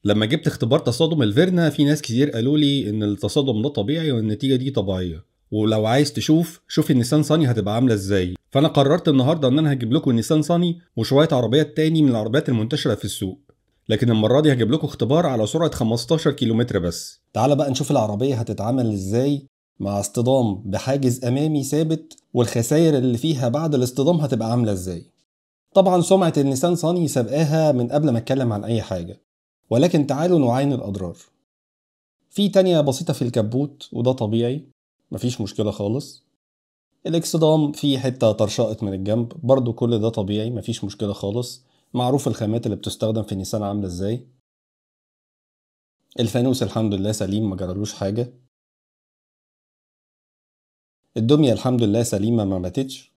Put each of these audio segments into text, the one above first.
لما جبت اختبار تصادم الفيرنا في ناس كتير قالوا لي ان التصادم ده طبيعي والنتيجة دي طبيعية، ولو عايز شوف النيسان صاني هتبقى عاملة ازاي. فانا قررت النهاردة ان انا هجيب لكم النيسان صاني وشوية عربيات تاني من العربيات المنتشرة في السوق، لكن المرة دي هجيب لكم اختبار على سرعة 15 كيلومتر بس. تعال بقى نشوف العربية هتتعامل ازاي مع اصطدام بحاجز امامي ثابت، والخسائر اللي فيها بعد الاصطدام هتبقى عاملة ازاي. طبعا سمعة النيسان صاني سابقاها من قبل ما اتكلم عن اي حاجة، ولكن تعالوا نعاين الأضرار. في تانية بسيطة في الكبوت وده طبيعي، مفيش مشكلة خالص. الاكسدام في حتة طرشقت من الجنب، برضو كل ده طبيعي مفيش مشكلة خالص. معروف الخامات اللي بتستخدم في النيسان عاملة ازاي. الفانوس الحمد لله سليم مجرالوش حاجة. الدمية الحمد لله سليمة ما ماتتش.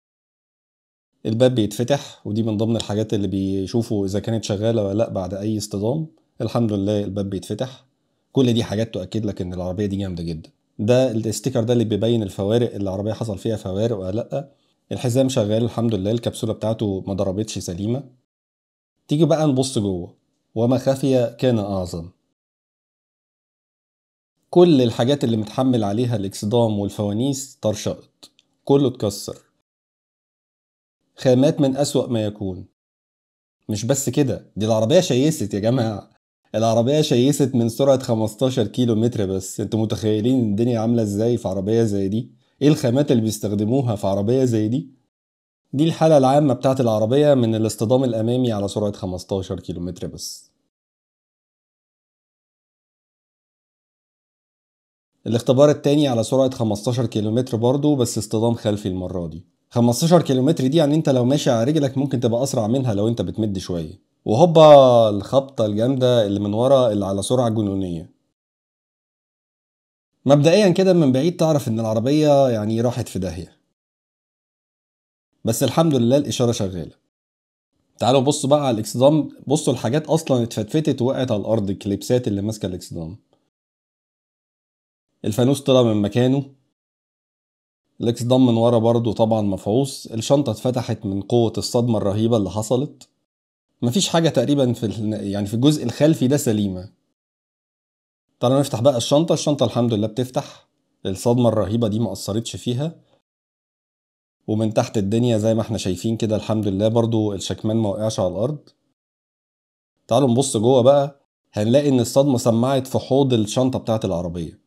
الباب بيتفتح ودي من ضمن الحاجات اللي بيشوفوا إذا كانت شغالة ولا لأ بعد أي اصطدام. الحمد لله الباب بيتفتح. كل دي حاجات تؤكد لك إن العربية دي جامدة جدا. ده الاستيكر ده اللي بيبين الفوارق اللي العربية حصل فيها فوارق ولا لأ. الحزام شغال الحمد لله، الكبسولة بتاعته ما ضربتش سليمة. تيجي بقى نبص جوه، وما خفي كان أعظم. كل الحاجات اللي متحمل عليها الإكسدام والفوانيس طرشقت، كله اتكسر. خامات من أسوأ ما يكون. مش بس كده، دي العربية شيست يا جماعة. العربية شيست من سرعة 15 كيلو متر بس. انتوا متخيلين الدنيا عاملة ازاي في عربية زي دي؟ ايه الخامات اللي بيستخدموها في عربية زي دي؟ دي الحالة العامة بتاعت العربية من الاصطدام الأمامي على سرعة 15 كيلو متر بس. الاختبار التاني على سرعة 15 كيلومتر برضو، بس اصطدام خلفي المرة دي. 15 كيلومتر دي يعني انت لو ماشي على رجلك ممكن تبقى أسرع منها لو انت بتمد شوية. وهوبا الخبطة الجامدة اللي من ورا اللي على سرعة جنونية. مبدئيا كده من بعيد تعرف ان العربية يعني راحت في داهية، بس الحمد لله الإشارة شغالة. تعالوا بصوا بقى على الاكسدام، بصوا الحاجات اصلا اتفتفتت ووقعت على الارض، الكليبسات اللي ماسكة الاكسدام. الفانوس طلع من مكانه. الاكسدام من ورا برضو طبعا مفعوص. الشنطة اتفتحت من قوة الصدمة الرهيبة اللي حصلت. مفيش حاجة تقريبا يعني في الجزء الخلفي ده سليمة. تعالوا نفتح بقى الشنطة الحمد لله بتفتح. الصدمة الرهيبة دي ما أثرتش فيها. ومن تحت الدنيا زي ما احنا شايفين كده الحمد لله برضو الشكمان ما وقعش على الأرض. تعالوا نبص جوه بقى، هنلاقي ان الصدمة سمعت في حوض الشنطة بتاعت العربية.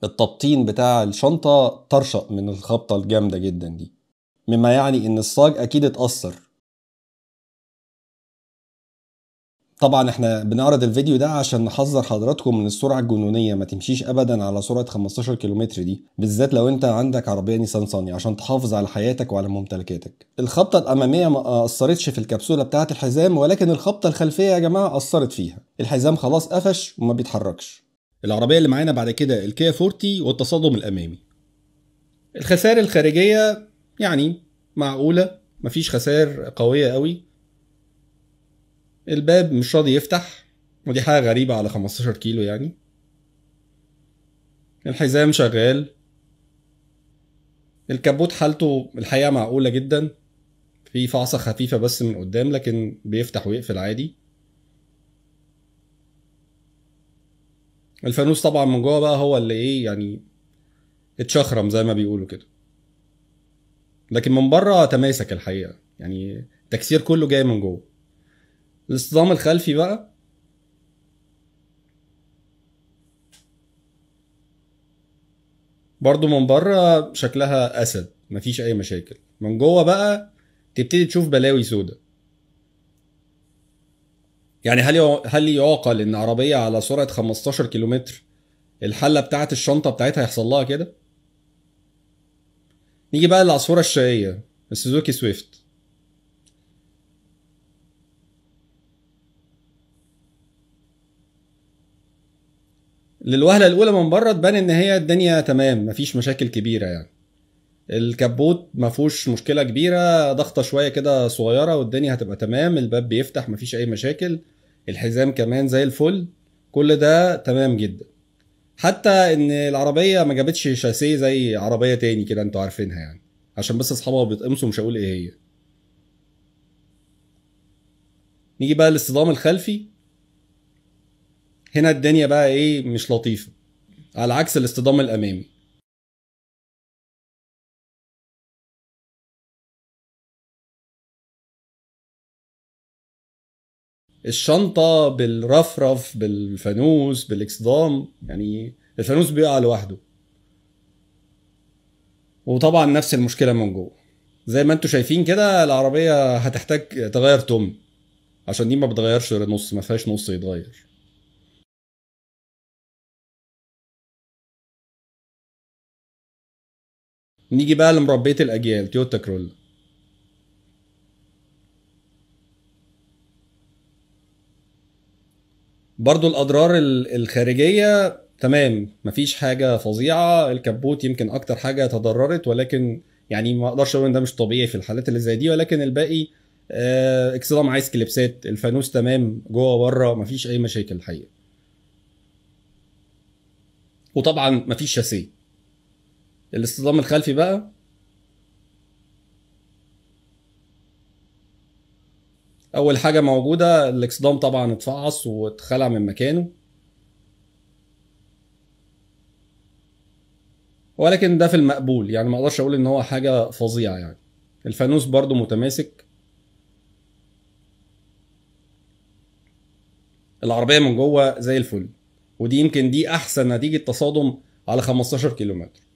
التبطين بتاع الشنطة طرشق من الخبطة الجامدة جدا دي، مما يعني ان الصاج اكيد اتأثر. طبعا احنا بنعرض الفيديو ده عشان نحذر حضراتكم من السرعة الجنونية، ما تمشيش ابدا على سرعة 15 كيلومتر دي، بالذات لو انت عندك عربية نيسان صاني، عشان تحافظ على حياتك وعلى ممتلكاتك. الخبطة الامامية ما اثرتش في الكبسولة بتاعة الحزام، ولكن الخبطة الخلفية يا جماعة اثرت فيها. الحزام خلاص قفش وما بيتحركش. العربية اللي معانا بعد كده الكيا فورتي والتصادم الامامي. الخسائر الخارجية يعني معقولة، مفيش خسائر قوية قوي. الباب مش راضي يفتح، ودي حاجة غريبة على 15 كيلو يعني. الحزام شغال. الكبوت حالته الحقيقة معقولة جدا، في فعصة خفيفة بس من قدام لكن بيفتح ويقفل عادي. الفانوس طبعا من جوه بقى هو اللي ايه يعني اتشخرم زي ما بيقولوا كده، لكن من بره تماسك الحقيقة، يعني التكسير كله جاي من جوه. الاصطدام الخلفي بقى برضو من بره شكلها اسد، مفيش اي مشاكل. من جوه بقى تبتدي تشوف بلاوي سودا. يعني هل يعقل ان عربيه على سرعه 15 كيلومتر الحله بتاعه الشنطه بتاعتها يحصل لها كده؟ نيجي بقى للعصفوره الشقيه، السوزوكي سويفت. للوهله الاولى من بره تبان ان هي الدنيا تمام، مفيش مشاكل كبيره يعني. الكبوت مفهوش مشكله كبيره، ضغطه شويه كده صغيره والدنيا هتبقى تمام. الباب بيفتح مفيش اي مشاكل. الحزام كمان زي الفل. كل ده تمام جدا. حتى ان العربيه ما جابتش شاسيه زي عربيه تاني كده انتوا عارفينها يعني، عشان بس اصحابها بيتقمصوا مش هقول ايه هي. نيجي بقى للاصطدام الخلفي. هنا الدنيا بقى ايه مش لطيفة، على عكس الاصطدام الامامي. الشنطة بالرفرف بالفانوس بالاكسدام، يعني الفانوس بيقع لوحده. وطبعا نفس المشكلة من جوه، زي ما انتوا شايفين كده العربية هتحتاج تغير توم، عشان دي ما بتغيرش نص، ما فيهاش نص يتغير. نيجي بقى لمربية الأجيال تويوتا كرولا. برضو الأضرار الخارجية تمام، مفيش حاجة فظيعة. الكبوت يمكن أكتر حاجة تضررت، ولكن يعني ما أقدرش أقول إن ده مش طبيعي في الحالات اللي زي دي، ولكن الباقي اكسدام عايز كليبسات، الفانوس تمام جوه بره، مفيش أي مشاكل الحقيقة. وطبعا مفيش شاسيه. الاصطدام الخلفي بقى، أول حاجة موجودة الاكسدام طبعا اتفعص واتخلع من مكانه، ولكن ده في المقبول، يعني ما اقدرش اقول ان هو حاجه فظيعه يعني. الفانوس برضو متماسك. العربيه من جوه زي الفل، ودي يمكن دي احسن نتيجه تصادم على 15 كيلومتر.